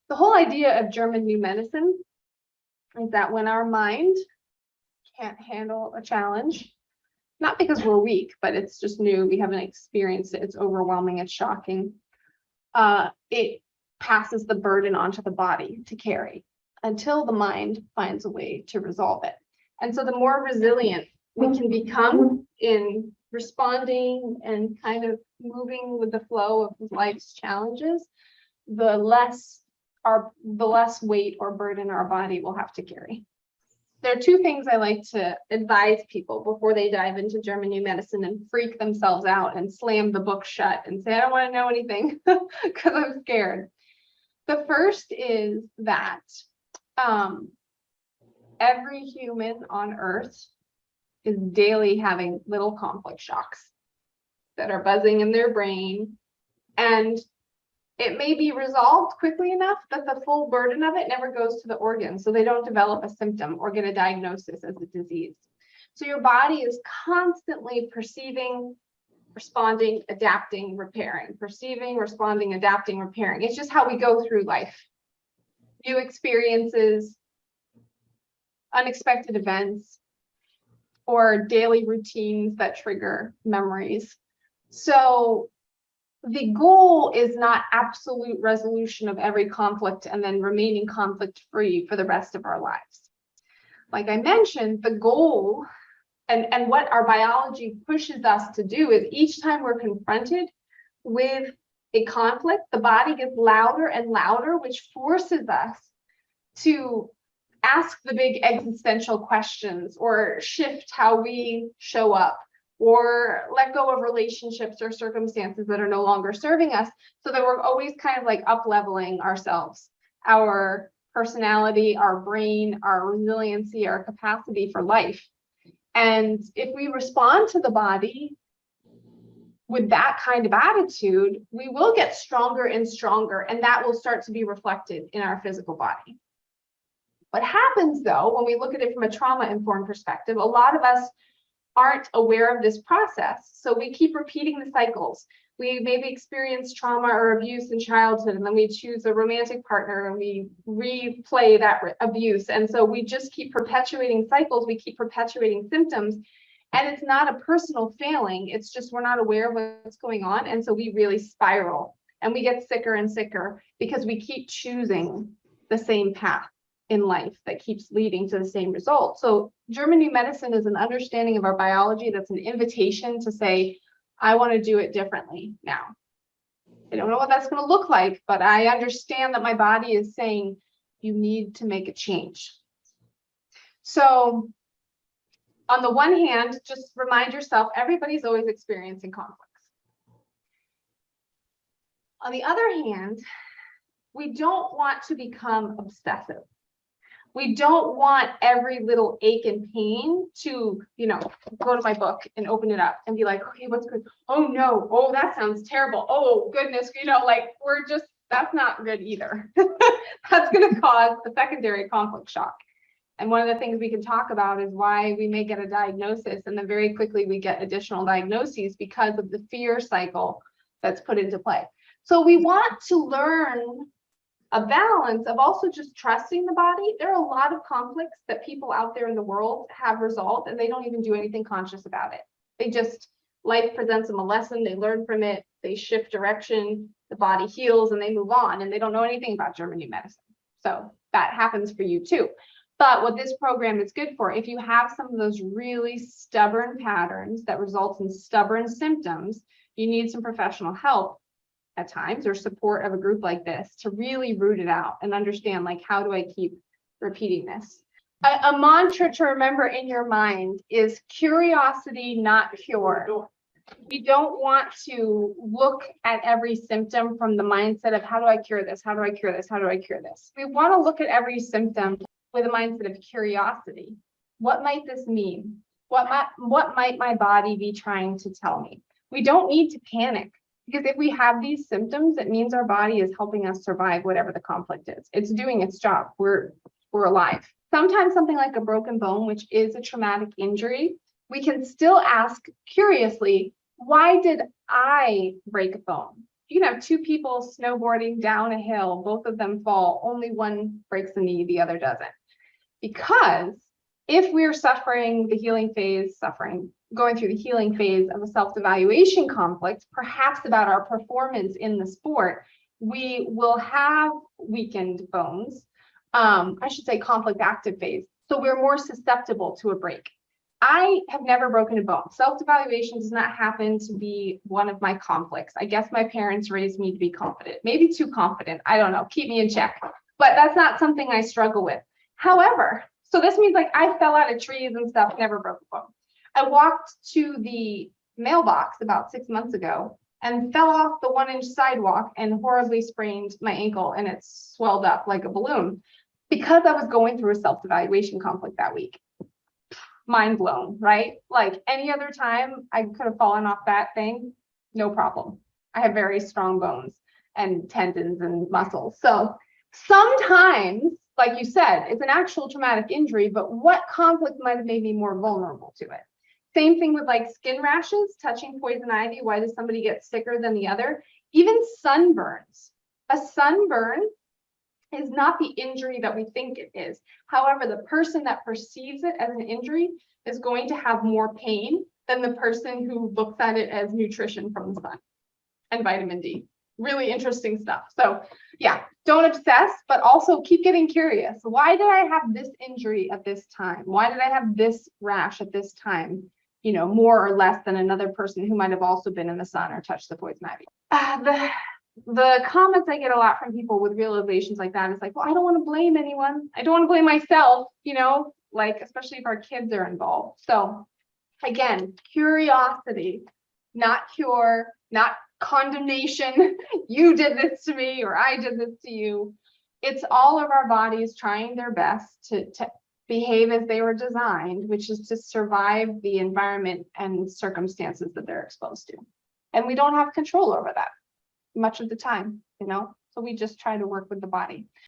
The whole idea of German New Medicine is that when our mind can't handle a challenge, not because we're weak, but it's just new, we haven't experienced it, it's overwhelming, it's shocking, it passes the burden onto the body to carry until the mind finds a way to resolve it. And so the more resilient we can become in responding and kind of moving with the flow of life's challenges, the less weight or burden our body will have to carry. There are two things I like to advise people before they dive into German New Medicine and freak themselves out and slam the book shut and say, I don't want to know anything because I'm scared. The first is that every human on Earth is daily having little conflict shocks that are buzzing in their brain. And it may be resolved quickly enough that the full burden of it never goes to the organs, so they don't develop a symptom or get a diagnosis as a disease. So your body is constantly perceiving, responding, adapting, repairing, perceiving, responding, adapting, repairing. It's just how we go through life. New experiences, unexpected events, or daily routines that trigger memories. So the goal is not absolute resolution of every conflict and then remaining conflict-free for the rest of our lives. Like I mentioned, the goal and what our biology pushes us to do is each time we're confronted with a conflict, the body gets louder and louder, which forces us to ask the big existential questions or shift how we show up, or let go of relationships or circumstances that are no longer serving us, so that we're always kind of like up-leveling ourselves, our personality, our brain, our resiliency, our capacity for life. And if we respond to the body with that kind of attitude, we will get stronger and stronger, and that will start to be reflected in our physical body. What happens though, when we look at it from a trauma-informed perspective, a lot of us aren't aware of this process. So we keep repeating the cycles. We maybe experience trauma or abuse in childhood, and then we choose a romantic partner and we replay that abuse. And so we just keep perpetuating cycles. We keep perpetuating symptoms. And it's not a personal failing. It's just we're not aware of what's going on. And so we really spiral and we get sicker and sicker because we keep choosing the same path in life that keeps leading to the same result. So German New Medicine is an understanding of our biology that's an invitation to say, I want to do it differently now. I don't know what that's going to look like, but I understand that my body is saying you need to make a change. So on the one hand, just remind yourself, everybody's always experiencing conflicts. On the other hand, we don't want to become obsessive. We don't want every little ache and pain to, go to my book and open it up and be like, okay, what's good? Oh no, oh, that sounds terrible. Oh goodness, that's not good either. That's gonna cause a secondary conflict shock. And one of the things we can talk about is why we may get a diagnosis and then very quickly we get additional diagnoses because of the fear cycle that's put into play. So we want to learn a balance of also just trusting the body. There are a lot of conflicts that people out there in the world have resolved and they don't even do anything conscious about it. They just, life presents them a lesson, they learn from it, they shift direction, the body heals and they move on, and they don't know anything about German New Medicine. So that happens for you too. But what this program is good for, if you have some of those really stubborn patterns that result in stubborn symptoms, you need some professional help at times or support of a group like this to really root it out and understand, like, how do I keep repeating this? A mantra to remember in your mind is curiosity, not cure. We don't want to look at every symptom from the mindset of how do I cure this? How do I cure this? How do I cure this? We want to look at every symptom with a mindset of curiosity. What might this mean? What might my body be trying to tell me? We don't need to panic, because if we have these symptoms, it means our body is helping us survive whatever the conflict is. It's doing its job. We're alive. Sometimes something like a broken bone, which is a traumatic injury, we can still ask curiously, why did I break a bone? You can have two people snowboarding down a hill, both of them fall, only one breaks the knee, the other doesn't. Because if we're suffering the healing phase, going through the healing phase of a self-evaluation conflict, perhaps about our performance in the sport, we will have weakened bones. I should say conflict active phase. So we're more susceptible to a break. I have never broken a bone. Self-evaluation does not happen to be one of my conflicts. I guess my parents raised me to be confident, maybe too confident. I don't know, keep me in check. But that's not something I struggle with. However, so this means like I fell out of trees and stuff, never broke a bone. I walked to the mailbox about 6 months ago and fell off the 1-inch sidewalk and horribly sprained my ankle, and it swelled up like a balloon because I was going through a self-evaluation conflict that week. Mind blown, right? Like any other time I could have fallen off that thing, no problem. I have very strong bones and tendons and muscles. So sometimes, like you said, it's an actual traumatic injury, but what conflict might have made me more vulnerable to it? Same thing with like skin rashes, touching poison ivy. Why does somebody get sicker than the other? Even sunburns. A sunburn is not the injury that we think it is. However, the person that perceives it as an injury is going to have more pain than the person who looks at it as nutrition from the sun and vitamin D. Really interesting stuff. So yeah, don't obsess, but also keep getting curious. Why did I have this injury at this time? Why did I have this rash at this time? You know, more or less than another person who might have also been in the sun or touched the poison ivy. The comments I get a lot from people with realizations like that is like, well, I don't want to blame anyone. I don't want to blame myself, you know, like, especially if our kids are involved. So again, curiosity, not cure, not condemnation. You did this to me or I did this to you. It's all of our bodies trying their best to behave as they were designed, which is to survive the environment and circumstances that they're exposed to. And we don't have control over that much of the time, you know, so we just try to work with the body.